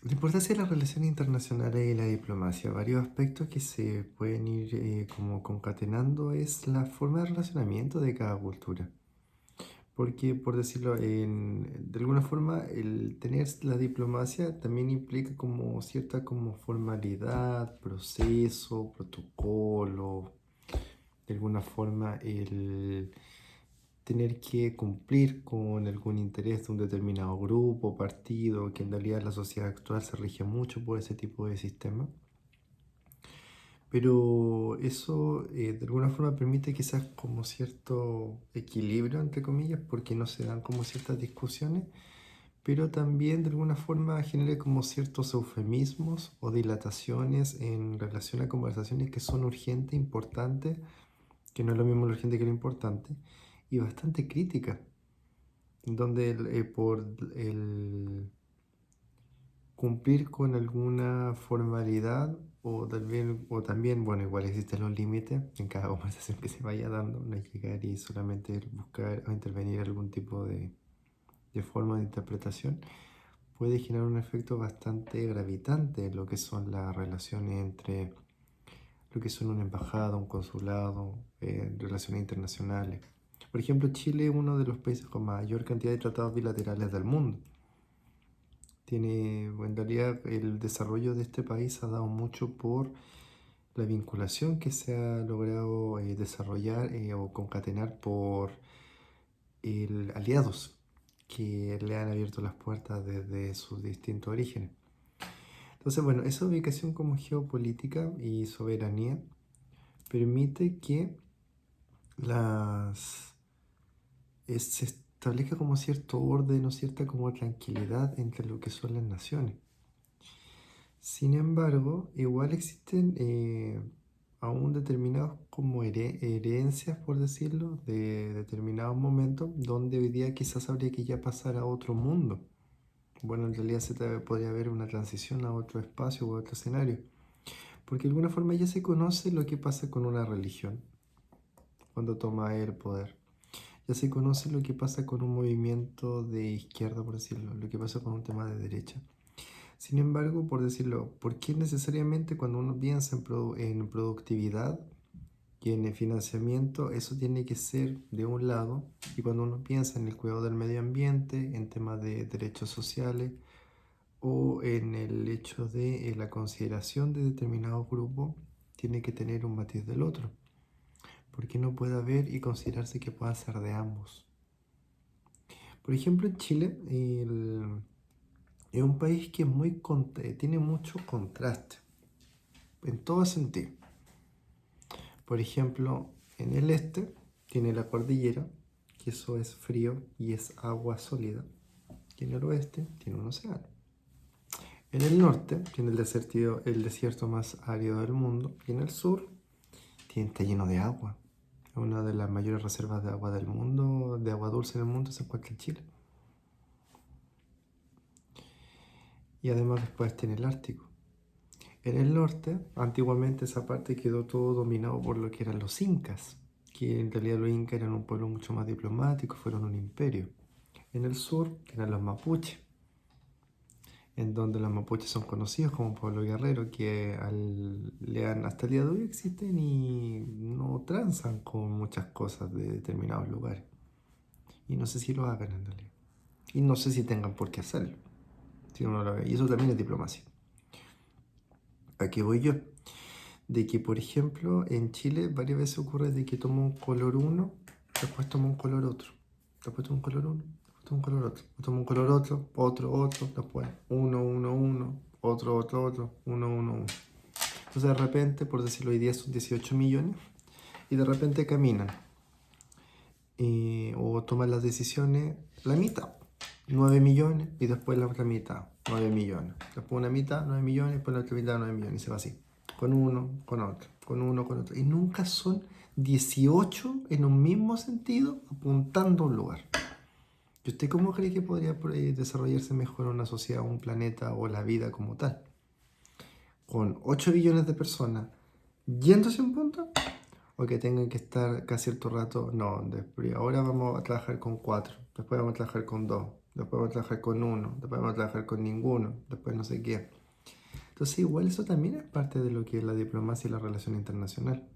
La importancia de las relaciones internacionales y la diplomacia, varios aspectos que se pueden ir como concatenando es la forma de relacionamiento de cada cultura. Porque, por decirlo, de alguna forma, el tener la diplomacia también implica como cierta como formalidad, proceso, protocolo, de alguna forma el tener que cumplir con algún interés de un determinado grupo, partido, que en realidad la sociedad actual se rige mucho por ese tipo de sistema. Pero eso de alguna forma permite quizás como cierto equilibrio, entre comillas, porque no se dan como ciertas discusiones, pero también de alguna forma genera como ciertos eufemismos o dilataciones en relación a conversaciones que son urgentes, importantes, que no es lo mismo lo urgente que lo importante, y bastante críticas, donde por el cumplir con alguna formalidad o también, bueno, igual existen los límites en cada conversación que se vaya dando, no hay que llegar y solamente buscar o intervenir algún tipo de forma de interpretación, puede generar un efecto bastante gravitante en lo que son las relaciones entre lo que son una embajada, un consulado, relaciones internacionales. Por ejemplo, Chile es uno de los países con mayor cantidad de tratados bilaterales del mundo. En realidad, el desarrollo de este país ha dado mucho por la vinculación que se ha logrado desarrollar o concatenar por aliados que le han abierto las puertas desde sus distintos orígenes. Entonces, bueno, esa ubicación como geopolítica y soberanía permite que las se establezca como cierto orden o cierta como tranquilidad entre lo que son las naciones. Sin embargo, igual existen aún determinados como herencias, por decirlo, de determinados momentos donde hoy día quizás habría que ya pasar a otro mundo. Bueno, en realidad podría haber una transición a otro espacio o a otro escenario, porque de alguna forma ya se conoce lo que pasa con una religión cuando toma el poder. Ya se conoce lo que pasa con un movimiento de izquierda, por decirlo, lo que pasa con un tema de derecha. Sin embargo, por decirlo, ¿por qué necesariamente cuando uno piensa en productividad y en el financiamiento, eso tiene que ser de un lado? Y cuando uno piensa en el cuidado del medio ambiente, en temas de derechos sociales o en el hecho de la consideración de determinados grupos, tiene que tener un matiz del otro. Porque no puede haber y considerarse que pueda ser de ambos. Por ejemplo, en Chile es un país que tiene mucho contraste en todo sentido. Por ejemplo, en el este tiene la cordillera, que eso es frío y es agua sólida. Y en el oeste tiene un océano. En el norte tiene el desierto más árido del mundo. Y en el sur está lleno de agua. Una de las mayores reservas de agua del mundo, de agua dulce en el mundo, se encuentra en Chile. Y además después tiene el Ártico. En el norte, antiguamente esa parte quedó todo dominado por lo que eran los incas, que en realidad los incas eran un pueblo mucho más diplomático, fueron un imperio. En el sur eran los mapuches, en donde los mapuches son conocidos como pueblo guerrero, que hasta el día de hoy existen y no transan con muchas cosas de determinados lugares. Y no sé si lo hagan en realidad. Y no sé si tengan por qué hacerlo. Si uno lo ve. Y eso también es diplomacia. ¿A qué voy yo? De que, por ejemplo, en Chile varias veces ocurre de que toma un color uno, después toma un color otro, después toma un color uno, después toma un color otro, después toma un color otro, después uno, otro, uno. Entonces de repente, por decirlo hoy día son 18 millones, y de repente caminan, o toman las decisiones la mitad, 9 millones, y después la otra mitad, 9 millones. Después una mitad, 9 millones, después la otra mitad, 9 millones, y se va así. Con uno, con otro, con uno, con otro. Y nunca son 18 en un mismo sentido apuntando a un lugar. ¿Y usted cómo cree que podría desarrollarse mejor una sociedad, un planeta o la vida como tal? ¿Con 8 billones de personas yéndose a un punto? ¿O que tengan que estar cada cierto rato? No, ahora vamos a trabajar con 4, después vamos a trabajar con 2, después vamos a trabajar con uno, después vamos a trabajar con ninguno, después no sé qué. Entonces igual eso también es parte de lo que es la diplomacia y la relación internacional.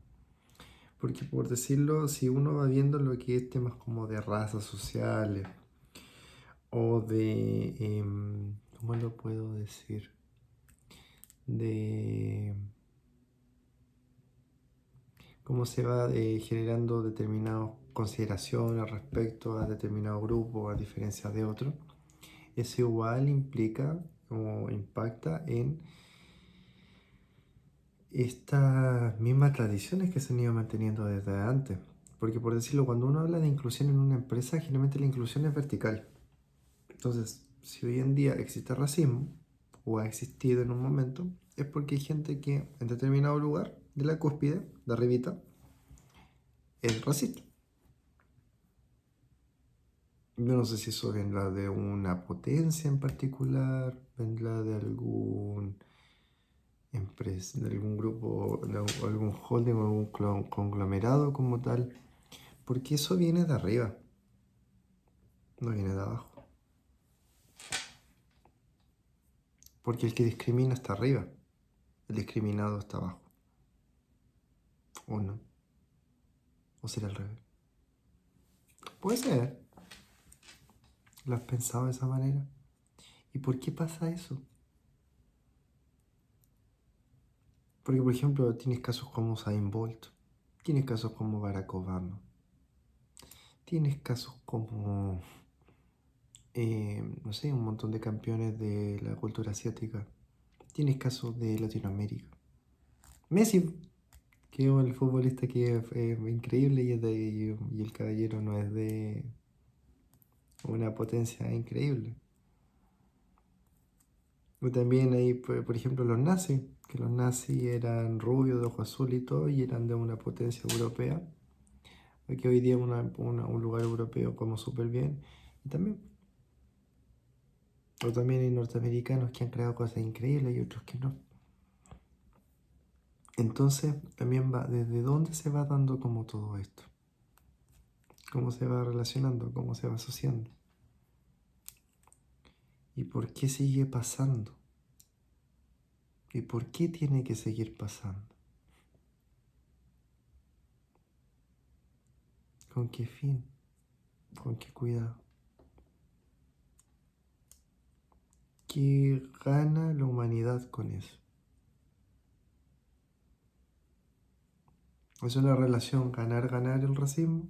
Porque por decirlo, si uno va viendo lo que es temas como de razas sociales o de, ¿cómo lo puedo decir? De cómo se va generando determinadas consideraciones respecto a determinado grupo a diferencia de otro, eso igual implica o impacta en estas mismas tradiciones que se han ido manteniendo desde antes. Porque por decirlo, cuando uno habla de inclusión en una empresa, generalmente la inclusión es vertical. Entonces, si hoy en día existe racismo, o ha existido en un momento, es porque hay gente que en determinado lugar de la cúspide, de arribita, es racista. Yo no sé si eso vendrá de una potencia en particular, vendrá de algún empresa, de algún grupo, de algún holding o algún conglomerado como tal, porque eso viene de arriba, no viene de abajo. Porque el que discrimina está arriba, el discriminado está abajo. ¿O no? ¿O será al revés? Puede ser. ¿Lo has pensado de esa manera? ¿Y por qué pasa eso? Porque, por ejemplo, tienes casos como Usain Bolt, tienes casos como Barack Obama, tienes casos como, no sé, un montón de campeones de la cultura asiática, tienes casos de Latinoamérica. Messi, que es el futbolista que es increíble y el caballero no es de una potencia increíble. O también hay, por ejemplo, los nazis, que los nazis eran rubios, de ojo azul y todo, y eran de una potencia europea, que hoy día es un lugar europeo como súper bien. Y también, o también hay norteamericanos que han creado cosas increíbles y otros que no. Entonces, también va, ¿desde dónde se va dando como todo esto? ¿Cómo se va relacionando? ¿Cómo se va asociando? ¿Y por qué sigue pasando? ¿Y por qué tiene que seguir pasando? ¿Con qué fin? ¿Con qué cuidado? ¿Qué gana la humanidad con eso? ¿Es una relación ganar-ganar el racismo?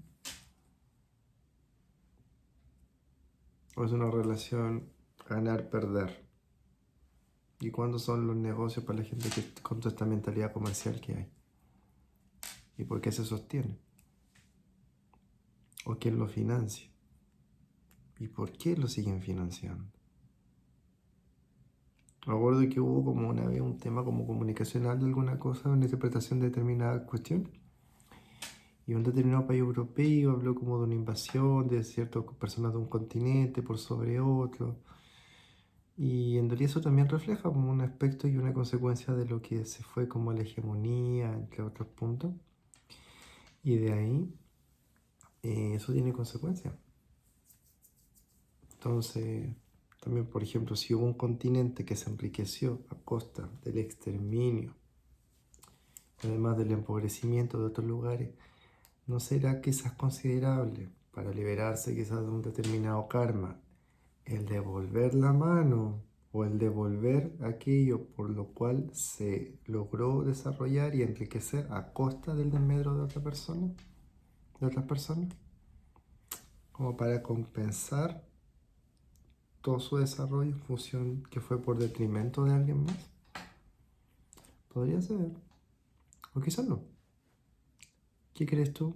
¿O es una relación ganar-perder? ¿Y cuándo son los negocios para la gente con toda esta mentalidad comercial que hay? ¿Y por qué se sostiene? ¿O quién lo financia? ¿Y por qué lo siguen financiando? Me acuerdo que hubo como una vez un tema como comunicacional de alguna cosa, una interpretación de determinada cuestión. Y un determinado país europeo habló como de una invasión de ciertas personas de un continente por sobre otro. Y en realidad eso también refleja como un aspecto y una consecuencia de lo que se fue como la hegemonía, entre otros puntos. Y de ahí eso tiene consecuencias. Entonces, también, por ejemplo, si hubo un continente que se enriqueció a costa del exterminio, además del empobrecimiento de otros lugares, ¿no será quizás considerable para liberarse quizás de un determinado karma el devolver la mano o el devolver aquello por lo cual se logró desarrollar y enriquecer a costa del desmedro de otra persona, de otras personas, como para compensar todo su desarrollo en función que fue por detrimento de alguien más? Podría ser, o quizás no. ¿Qué crees tú?